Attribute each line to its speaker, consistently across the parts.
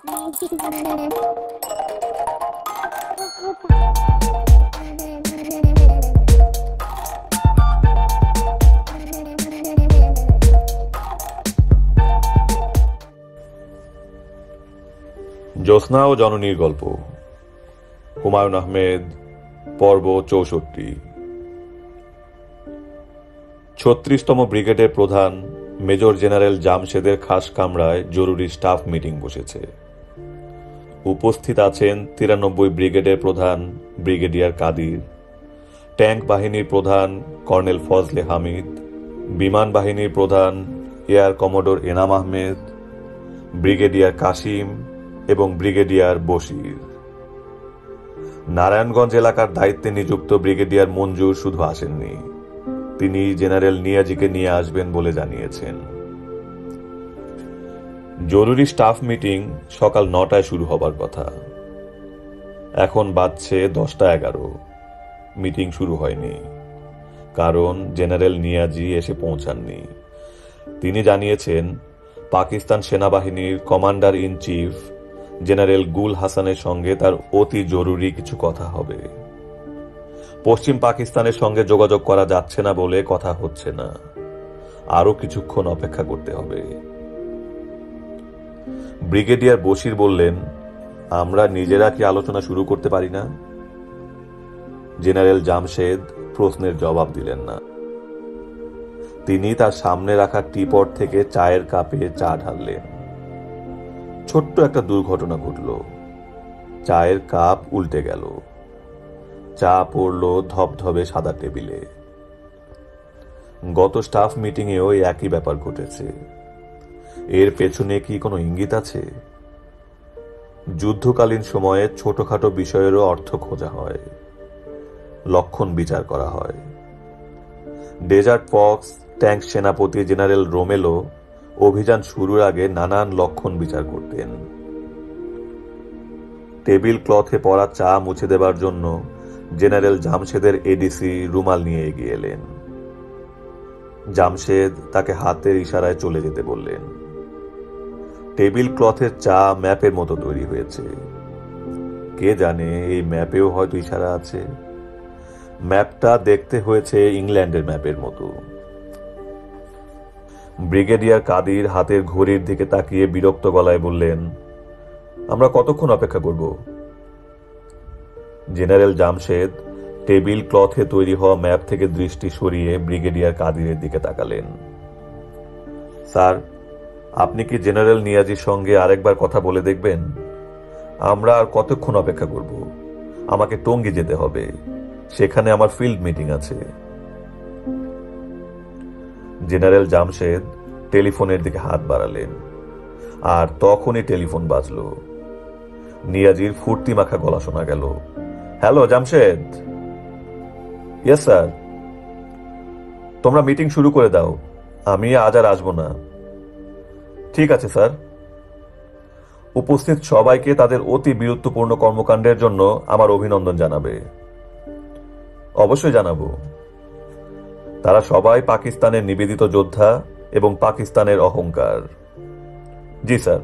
Speaker 1: জ্যোৎস্না ও জননীর গল্প, হুমায়ুন আহমেদ, পর্ব ৬৪। ৩৬তম ব্রিগেডের প্রধান মেজর জেনারেল জামশেদের খাস কামরায় জরুরি স্টাফ মিটিং বসেছে। উপস্থিত আছেন ৯৩ ব্রিগেডের প্রধান ব্রিগেডিয়ার কাদির, ট্যাঙ্ক বাহিনীর প্রধান কর্নেল ফজলে হামিদ, বিমান বাহিনীর প্রধান air commodore Enam Ahmed, brigadier Kasim এবং ব্রিগেডিয়ার বশির। নারায়ণগঞ্জ এলাকার দায়িত্বে নিযুক্ত ব্রিগেডিয়ার মঞ্জুর শুধু আসেননি, তিনি জেনারেল নিয়াজিকে নিয়ে আসবেন বলে জানিয়েছেন। জরুরি স্টাফ মিটিং সকাল ৯টায় শুরু হবার কথা। এখন বাজছে ১০টা ১১। মিটিং শুরু হয়নি, কারণ জেনারেল নিয়াজি এসে পৌঁছাননি। তিনি জানিয়েছেন পাকিস্তান সেনাবাহিনীর কমান্ডার ইন চিফ জেনারেল গুল হাসানের সঙ্গে তার অতি জরুরি কিছু কথা হবে। পশ্চিম পাকিস্তানের সঙ্গে যোগাযোগ করা যাচ্ছে না বলে কথা হচ্ছে না, আরো কিছুক্ষণ অপেক্ষা করতে হবে। ব্রিগেডিয়ার বশির বললেন, আমরা নিজেরা কি আলোচনা শুরু করতে পারি না? জেনারেল জামশেদ প্রশ্নের জবাব দিলেন না। তিনি তার সামনে রাখা টিপট থেকে চায়ের কাপে চা ঢাললেন। ছোট্ট একটা দুর্ঘটনা ঘটল, চায়ের কাপ উল্টে গেল, চা পড়ল ধবধবে সাদা টেবিলে। গত স্টাফ মিটিংয়েও একই ব্যাপার ঘটেছে। এর পেছনে কি কোনো ইঙ্গিত আছে? যুদ্ধকালীন সময়ে ছোটখাটো বিষয়েরও অর্থ খোঁজা হয়, লক্ষণ বিচার করা হয়। ডেজার্ট ফক্স ট্যাঙ্ক সেনাপতি জেনারেল রোমেলো অভিযান শুরুর আগে নানান লক্ষণ বিচার করতেন। টেবিল ক্লথে পড়া চা মুছে দেবার জন্য জেনারেল জামশেদের এডিসি রুমাল নিয়ে এগিয়ে এলেন। জামশেদ তাকে হাতের ইশারায় চলে যেতে বললেন। টেবিল ক্লথের চা ম্যাপের মতো তৈরি হয়েছে। কে জানে এই ম্যাপেও হয়তো ইশারা আছে। ম্যাপটা দেখতে হয়েছে ইংল্যান্ডের ম্যাপের মতো। ব্রিগেডিয়ার কাদির হাতের ঘড়ির দিকে তাকিয়ে বিরক্ত গলায় বললেন, আমরা কতক্ষণ অপেক্ষা করব? জেনারেল জামশেদ টেবিল ক্লথে তৈরি হওয়া ম্যাপ থেকে দৃষ্টি সরিয়ে ব্রিগেডিয়ার কাদিরের দিকে তাকালেন। স্যার, আপনি কি জেনারেল নিয়াজির সঙ্গে আরেকবার কথা বলে দেখবেন? আমরা আর কতক্ষণ অপেক্ষা করব? আমাকে টঙ্গী যেতে হবে, সেখানে আমার ফিল্ড মিটিং আছে। জেনারেল জামশেদ টেলিফোনের দিকে হাত বাড়ালেন, আর তখনই টেলিফোন বাজল। নিয়াজির ফুর্তি মাখা গলা শোনা গেল। হ্যালো জামশেদ। Yes sir. তোমরা মিটিং শুরু করে দাও, আমি আজ আর আসবো না। ঠিক আছে স্যার। উপস্থিত সবাইকে তাদের অতি বীরত্বপূর্ণ কর্মকাণ্ডের জন্য আমার অভিনন্দন জানাবে। অবশ্যই জানাবো। তারা সবাই পাকিস্তানের নিবেদিত যোদ্ধা এবং পাকিস্তানের অহংকার। জি স্যার।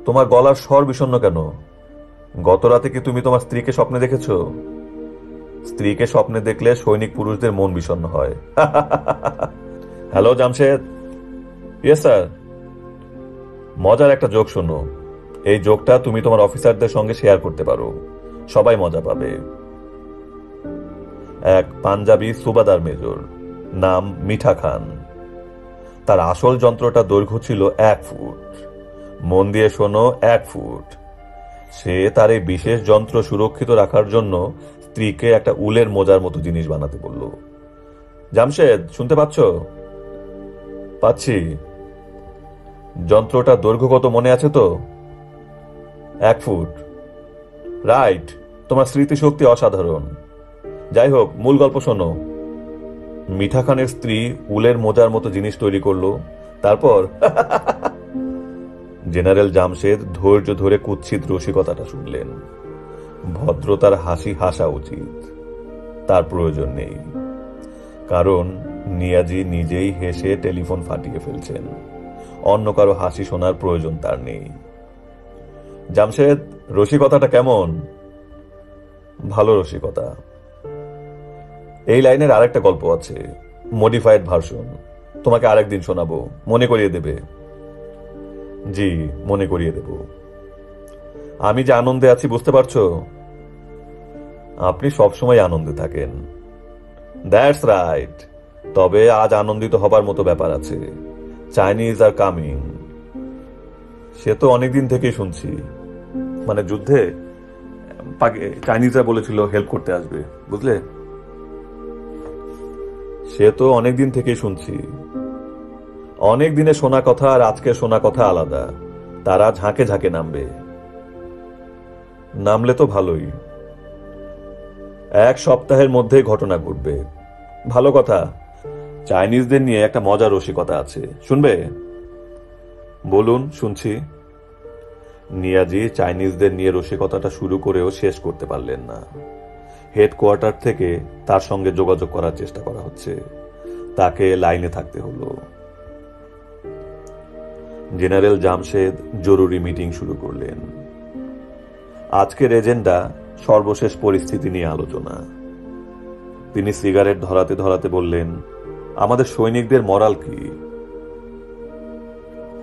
Speaker 1: তোমার গলার স্বর বিষণ্ণ কেন? গত রাতে কি তুমি তোমার স্ত্রীকে স্বপ্নে দেখেছ? স্ত্রীকে স্বপ্নে দেখলে সৈনিক পুরুষদের মন বিষণ্ণ হয়। হ্যালো জামশেদ। Yes sir. মজার একটা জোক শোনো। এই জোকটা তুমি তোমার অফিসারদের সঙ্গে শেয়ার করতে পারো, সবাই মজা পাবে। এক পাঞ্জাবি সুবাদার মেজর, নাম মিঠা খান। তার আসল যন্ত্রটা দৈর্ঘ্য ছিল ১ ফুট। মন দিয়ে শোনো, ১ ফুট। সে তার এই বিশেষ যন্ত্র সুরক্ষিত রাখার জন্য স্ত্রীকে একটা উলের মোজার মতো জিনিস বানাতে বলল। জামশেদ, শুনতে পাচ্ছ? পাচ্ছি। যন্ত্রটা দৈর্ঘ্য কত মনে আছে তো? ১ ফুট। রাইট। তোমার স্মৃতিশক্তি অসাধারণ। যাই হোক, মূল গল্প শোনো। মিঠা খানের স্ত্রী উলের মোজার মতো জিনিস তৈরি করলো, তারপর জেনারেল জামশেদ ধৈর্য ধরে কুৎসিত রসিকতাটা শুনলেন। ভদ্রতার হাসি হাসা উচিত, তার প্রয়োজন নেই, কারণ নিয়াজি নিজেই হেসে টেলিফোন ফাটিয়ে ফেলছেন। অন্য কারো হাসি শোনার প্রয়োজন তার নেই। জামশেদ, রসিকতাটা কেমন? ভালো রসিকতা। এই লাইনের আরেকটা গল্প আছে, মডিফাইড ভার্সন, তোমাকে আরেকদিন শোনাবো, মনে করিয়ে দেবে? জি, মনে করিয়ে দেব। আমি যে আনন্দে আছি বুঝতে পারছো? আপনি সবসময় আনন্দে থাকেন। That's right. তবে আজ আনন্দিত হবার মতো ব্যাপার আছে। Chinese are coming. সে তো অনেকদিন থেকেই শুনছি। মানে যুদ্ধে চাইনিজরা বলেছিল হেল্প করতে আসবে, বুঝলে? সে তো অনেকদিন থেকেই শুনছি। অনেক দিনে শোনা কথা আর আজকে শোনা কথা আলাদা। তারা ঝাঁকে ঝাঁকে নামবে। নামলে তো ভালোই। এক সপ্তাহের মধ্যেই ঘটনা ঘটবে। ভালো কথা। চাইনিজদের নিয়ে একটা মজার রসিকতা আছে, শুনবে? বলুন, শুনছি। নিয়াজি চাইনিজদের নিয়ে রসিকতাটা শুরু করেও শেষ করতে পারলেন না। হেডকোয়ার্টার থেকে তার সঙ্গে যোগাযোগ করার চেষ্টা করা হচ্ছে। তাকে লাইনে থাকতে হলো। জেনারেল জামশেদ জরুরি মিটিং শুরু করলেন। আজকের এজেন্ডা সর্বশেষ পরিস্থিতি নিয়ে আলোচনা। তিনি সিগারেট ধরাতে ধরাতে বললেন, আমাদের সৈনিকদের মরাল কি?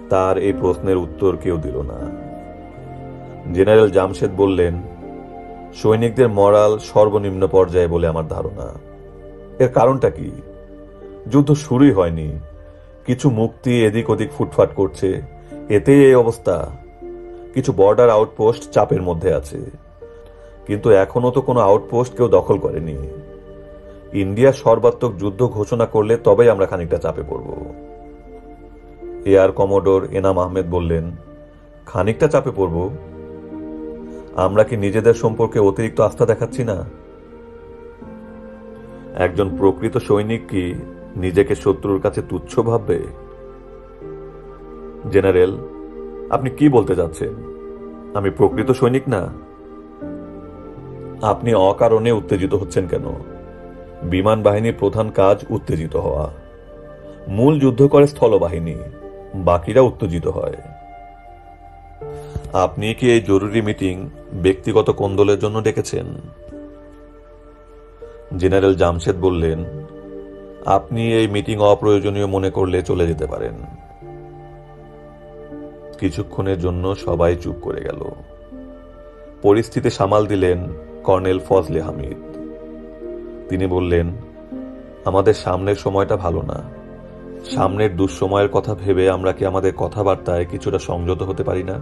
Speaker 1: তার এই প্রশ্নের উত্তর কেউ দিল না। জেনারেল জামশেদ বললেন, সৈনিকদের মরাল সর্বনিম্ন পর্যায়ে বলে আমার ধারণা। এর কারণটা কি? যুদ্ধ শুরুই হয়নি, কিছু মুক্তি এদিক ওদিক ফুটফাট করছে, এতেই এই অবস্থা। কিছু বর্ডার আউটপোস্ট চাপের মধ্যে আছে, কিন্তু এখনো তো কোনো আউটপোস্ট কেউ দখল করেনি। ইন্ডিয়া সর্বাত্মক যুদ্ধ ঘোষণা করলে তবেই আমরা খানিকটা চাপে পড়ব। এয়ার কমোডোর এনাম আহমেদ বললেন, খানিকটা চাপে পড়ব? আমরা কি নিজেদের সম্পর্কে অতিরিক্ত আস্থা দেখাচ্ছি না? একজন প্রকৃত সৈনিক কি নিজেকে শত্রুর কাছে তুচ্ছ ভাববে? জেনারেল, আপনি কি বলতে যাচ্ছেন? আমি প্রকৃত সৈনিক না? আপনি অকারণে উত্তেজিত হচ্ছেন কেন? বিমান বাহিনীর প্রধান কাজ উত্তেজিত হওয়া। মূল যুদ্ধ করে স্থলবাহিনী, বাকিরা উত্তেজিত হয়। আপনি কি এই জরুরি মিটিং ব্যক্তিগত কোন্দলের জন্য ডেকেছেন? জেনারেল জামশেদ বললেন, আপনি এই মিটিং অপ্রয়োজনীয় মনে করলে চলে যেতে পারেন। কিছুক্ষণের জন্য সবাই চুপ করে গেল। পরিস্থিতি সামাল দিলেন কর্নেল ফজলে হামিদ। তিনি বললেন, আমাদের সামনের সময়টা ভালো না। সামনের দুঃসময়ের কথা ভেবে আমরা কি আমাদের কথাবার্তায় কিছুটা সংযত হতে পারি না?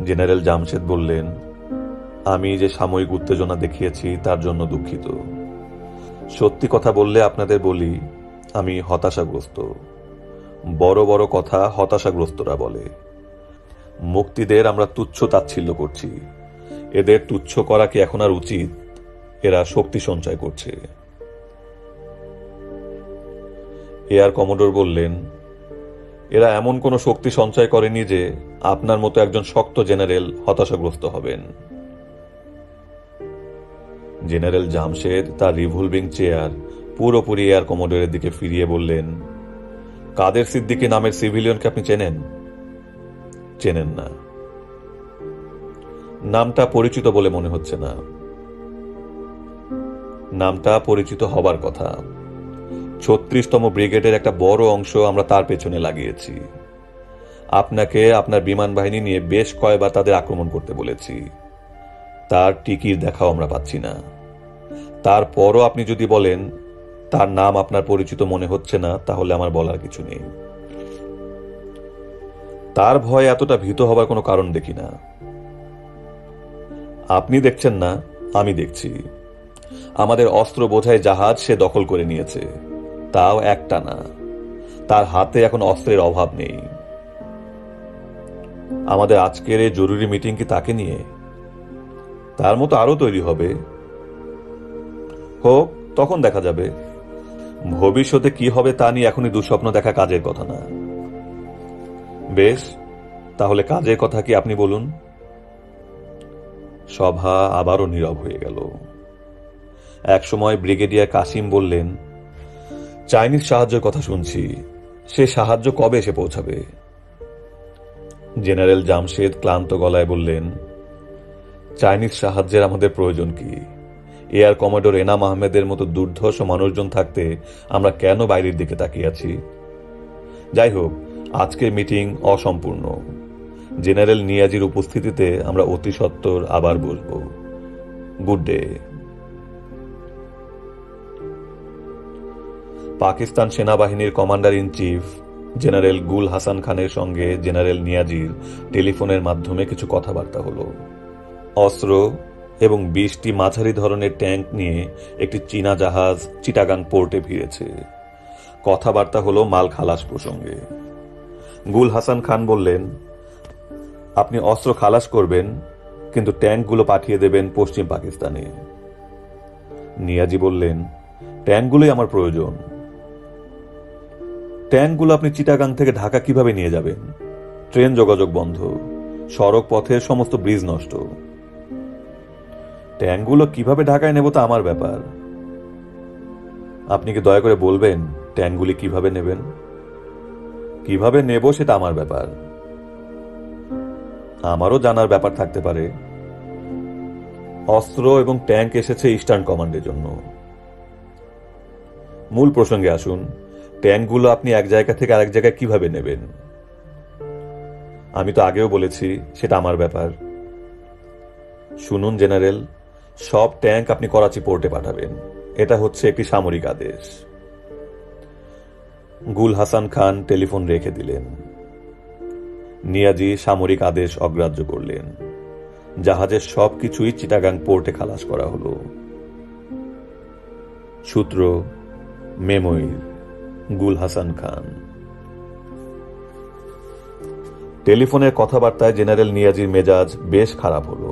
Speaker 1: জেনারেল জামশেদ বললেন, আমি যে সাময়িক উত্তেজনা দেখিয়েছি তার জন্য দুঃখিত। সত্যি কথা বললে আপনাদের বলি, আমি হতাশাগ্রস্ত। বড় বড় কথা হতাশাগ্রস্তরা বলে। মুক্তিদের আমরা তুচ্ছ তাচ্ছিল্য করছি। এদের তুচ্ছ করা কি এখন আর উচিত? এরা শক্তি সঞ্চয় করছে। এয়ার কমোডোর বললেন, এরা এমন কোনো শক্তি সঞ্চয় করেনি যে আপনার মতো একজন শক্ত জেনারেল হতাশাগ্রস্ত হবেন। জেনারেল জামশেদ তার রিভলভিং চেয়ার পুরোপুরি এয়ার কমোডোরের দিকে ফিরিয়ে বললেন, কাদের সিদ্দিকী নামের সিভিলিয়নকে আপনি চেনেন? চেনেন না? নামটা পরিচিত বলে মনে হচ্ছে না। নামটা পরিচিত হবার কথা। ৩৬তম ব্রিগেডের একটা বড় অংশ আমরা তার পেছনে লাগিয়েছি। আপনাকে আপনার বিমান বাহিনী নিয়ে বেশ কয়েকবার তাদের আক্রমণ করতে বলেছি। তার টিকির দেখাও আমরা পাচ্ছি না। তারপরও আপনি যদি বলেন তার নাম আপনার পরিচিত মনে হচ্ছে না, তাহলে আমার বলার কিছু নেই। তার ভয়ে এতটা ভীত হবার কোনো কারণ দেখি না। আপনি দেখছেন না, আমি দেখছি। আমাদের অস্ত্র বোঝাই জাহাজ সে দখল করে নিয়েছে, তাও একটা না। তার হাতে এখন অস্ত্রের অভাব নেই। আমাদের আজকের এই জরুরি মিটিং কি তাকে নিয়ে? তার মতো আরো তৈরি হবে। হোক, তখন দেখা যাবে। ভবিষ্যতে কি হবে তা নিয়ে এখনই দুঃস্বপ্ন দেখা কাজের কথা না। বেশ, তাহলে কাজের কথা কি আপনি বলুন। সভা আবারও নীরব হয়ে গেল। একসময় ব্রিগেডিয়ার কাসিম বললেন, চাইনিজ সাহায্যের কথা শুনছি, সে সাহায্য কবে এসে পৌঁছাবে? জেনারেল জামশেদ ক্লান্ত গলায় বললেন, চাইনিজ সাহায্যের আমাদের প্রয়োজন কি? এয়ার কমোডোর এনাম আহমেদের মতো দুর্ধর্ষ মানুষজন থাকতে আমরা কেন বাইরের দিকে তাকিয়ে আছি? যাই হোক, আজকের মিটিং অসম্পূর্ণ। জেনারেল নিয়াজির উপস্থিতিতে আমরা অতি সত্বর আবার বসব। Good day. পাকিস্তান সেনাবাহিনীর কমান্ডার ইন চিফ জেনারেল গুল হাসান খানের সঙ্গে জেনারেল নিয়াজির টেলিফোনের মাধ্যমে কিছু কথাবার্তা হলো। অস্ত্র এবং 20টি মাঝারি ধরনের ট্যাঙ্ক নিয়ে একটি চীনা জাহাজ চিটাগাং পোর্টে ভিড়েছে। কথাবার্তা হলো মাল খালাস প্রসঙ্গে। গুল হাসান খান বললেন, আপনি অস্ত্র খালাস করবেন, কিন্তু ট্যাঙ্কগুলো পাঠিয়ে দেবেন পশ্চিম পাকিস্তানে। নিয়াজি বললেন, ট্যাঙ্কগুলোই আমার প্রয়োজন। ট্যাঙ্কগুলো আপনি চিটাগাং থেকে ঢাকা কিভাবে নিয়ে যাবেন? ট্রেন যোগাযোগ বন্ধ, সড়ক পথের সমস্ত ব্রিজ নষ্ট। ট্যাঙ্কগুলো কিভাবে ঢাকায় নেব তা আমার ব্যাপার। আপনি কি দয়া করে বলবেন ট্যাঙ্কগুলি কিভাবে নেবেন? কিভাবে নেব সেটা আমার ব্যাপার। আমারও জানার ব্যাপার থাকতে পারে। অস্ত্র এবং ট্যাঙ্ক এসেছে ইস্টার্ন কমান্ডের জন্য। মূল প্রসঙ্গে আসুন। ট্যাঙ্কগুলো আপনি এক জায়গা থেকে আরেক জায়গায় কিভাবে নেবেন? আমি তো আগেও বলেছি সেটা আমার ব্যাপার। শুনুন জেনারেল, সব ট্যাঙ্ক আপনি করাচি পোর্টে পাঠাবেন। এটা হচ্ছে একটি সামরিক আদেশ। গুল হাসান খান টেলিফোন রেখে দিলেন। নিয়াজি সামরিক আদেশ অগ্রাহ্য করলেন। জাহাজের সবকিছুই চিটাগাং পোর্টে খালাস করা হলো। সূত্র মেমোইর, গুল হাসান খান। টেলিফোনের কথাবার্তায় জেনারেল নিয়াজির মেজাজ বেশ খারাপ হলো।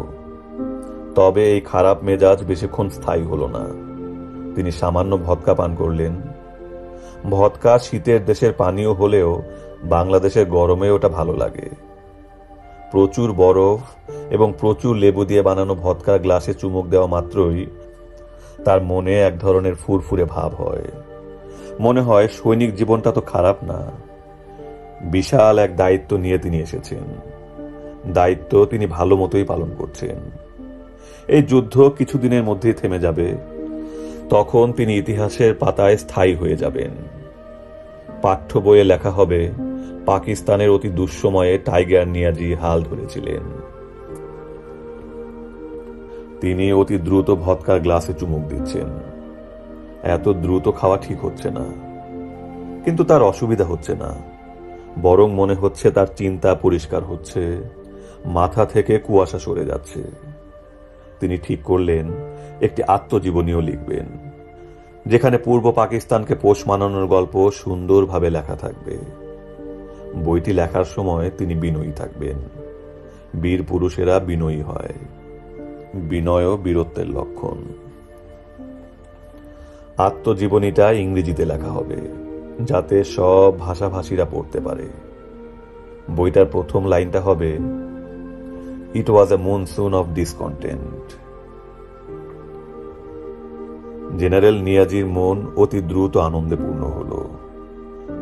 Speaker 1: তবে এই খারাপ মেজাজ বেশিক্ষণ স্থায়ী হলো না। তিনি সামান্য ভদকা পান করলেন। ভদকা শীতের দেশের পানীয় হলেও বাংলাদেশের গরমে ওটা ভালো লাগে। প্রচুর বরফ এবং প্রচুর লেবু দিয়ে বানানো ভদকার গ্লাসে চুমুক দেওয়া মাত্রই তার মনে এক ধরনের ফুরফুরে ভাব হয়। মনে হয় সৈনিক জীবনটা তো খারাপ না। বিশাল এক দায়িত্ব নিয়ে তিনি এসেছেন। দায়িত্ব তিনি ভালো মতোই পালন করছেন। এই যুদ্ধ কিছুদিনের মধ্যেই থেমে যাবে। তখন তিনি ইতিহাসের পাতায় স্থায়ী হয়ে যাবেন। পাঠ্য বইয়ে লেখা হবে, পাকিস্তানের অতি দুঃসময়ে টাইগার নিয়াজি হাল ধরেছিলেন। তিনি অতি দ্রুত ভদকার গ্লাসে চুমুক দিচ্ছেন। এত দ্রুত খাওয়া ঠিক হচ্ছে না, কিন্তু তার অসুবিধা হচ্ছে না। বরং মনে হচ্ছে তার চিন্তা পরিষ্কার হচ্ছে, মাথা থেকে কুয়াশা সরে যাচ্ছে। তিনি ঠিক করলেন একটি আত্মজীবনীও লিখবেন, যেখানে পূর্ব পাকিস্তানকে পোষ মানানোর গল্প সুন্দরভাবে লেখা থাকবে। বইটি লেখার সময় তিনি বিনয়ী থাকবেন। বীর পুরুষেরা বিনয়ী হয়। বিনয়ও বীরত্বের লক্ষণ। আত্মজীবনীটা ইংরেজিতে লেখা হবে, যাতে সব ভাষাভাষীরা পড়তে পারে। বইটার প্রথম লাইনটা হবে, ইট ওয়াজ এ মনসুন অফ ডিসকন্টেন্ট। জেনারেল নিয়াজির মন অতি দ্রুত আনন্দে পূর্ণ হলো।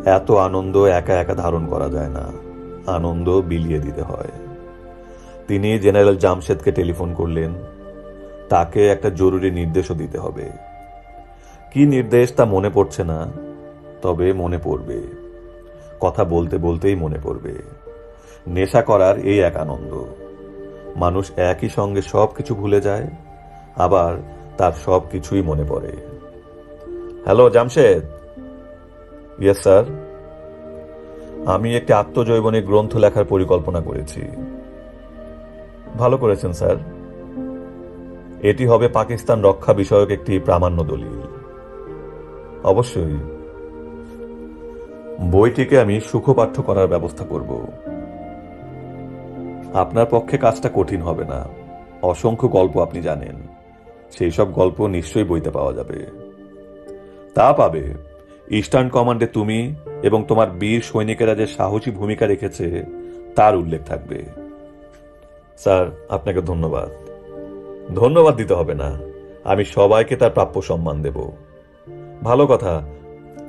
Speaker 1: এত আনন্দ একা একা ধারণ করা যায় না, আনন্দ বিলিয়ে দিতে হয়। তিনি জেনারেল জামশেদকে টেলিফোন করলেন। তাকে একটা জরুরি নির্দেশও দিতে হবে। কি নির্দেশ তা মনে পড়ছে না, তবে মনে পড়বে। কথা বলতে বলতেই মনে পড়বে। নেশা করার এই এক আনন্দ। মানুষ একই সঙ্গে সবকিছু ভুলে যায়, আবার তার সবকিছুই মনে পড়ে। হ্যালো জামশেদ। Yes sir. আমি একটি আত্মজৈবনিক গ্রন্থ লেখার পরিকল্পনা করেছি। ভালো করেছেন স্যার। এটি হবে পাকিস্তান রক্ষা বিষয়ক একটি প্রামাণ্য দলিল। অবশ্যই। বইটিকে আমি সুখপাঠ্য করার ব্যবস্থা করব। আপনার পক্ষে কাজটা কঠিন হবে না। অসংখ্য গল্প আপনি জানেন, সেই সব গল্প নিশ্চয়ই বইতে পাওয়া যাবে। তা পাবে। ইস্টার্ন কমান্ডে তুমি এবং তোমার বীর সৈনিকেরা যে সাহসী ভূমিকা রেখেছে তার উল্লেখ থাকবে। স্যার, আপনাকে ধন্যবাদ। ধন্যবাদ দিতে হবে না, আমি সবাইকে তার প্রাপ্য সম্মান দেব। ভালো কথা,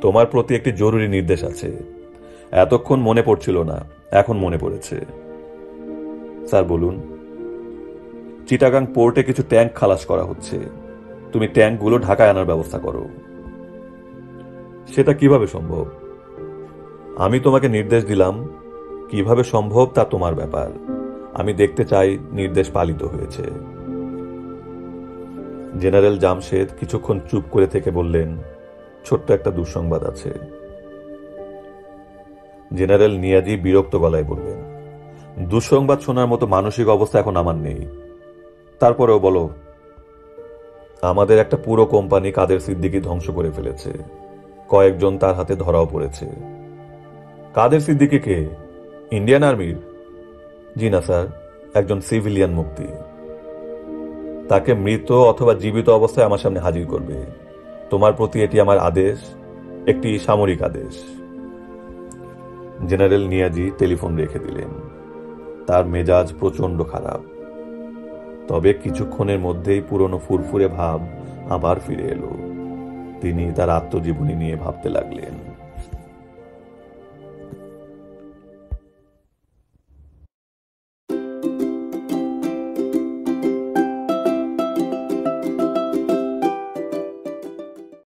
Speaker 1: তোমার প্রতি একটি জরুরি নির্দেশ আছে। এতক্ষণ মনে পড়ছিল না, এখন মনে পড়েছে। স্যার বলুন। চিটাগাং পোর্টে কিছু ট্যাঙ্ক খালাস করা হচ্ছে, তুমি ট্যাঙ্কগুলো ঢাকায় আনার ব্যবস্থা করো। সেটা কিভাবে সম্ভব? আমি তোমাকে নির্দেশ দিলাম, কিভাবে সম্ভব তা তোমার ব্যাপার। আমি দেখতে চাই নির্দেশ পালিত হয়েছে। জেনারেল জামশেদ কিছুক্ষণ চুপ করে থেকে বললেন, ছোট্ট একটা দুঃসংবাদ আছে। জেনারেল নিয়াজি বিরক্ত গলায় বললেন, দুঃসংবাদ শোনার মতো মানসিক অবস্থা এখন আমার নেই। তারপরেও বলো। আমাদের একটা পুরো কোম্পানি কাদের সিদ্দিকী ধ্বংস করে ফেলেছে, কয়েকজন তার হাতে ধরাও পড়েছে। কাদের সিদ্দিকী কে? ইন্ডিয়ান আর্মির? জি না স্যার, একজন সিভিলিয়ান মুক্তি। তাকে মৃত অথবা জীবিত অবস্থায় আমার সামনে হাজির করবে। তোমার প্রতি এটি আমার আদেশ, একটি সামরিক আদেশ। জেনারেল নিয়াজি টেলিফোন রেখে দিলেন। তার মেজাজ প্রচন্ড খারাপ। তবে কিছুক্ষণের মধ্যেই পুরনো ফুরফুরে ভাব আবার ফিরে এলো। তিনি তার আত্মজীবনী নিয়ে ভাবতে লাগলেন।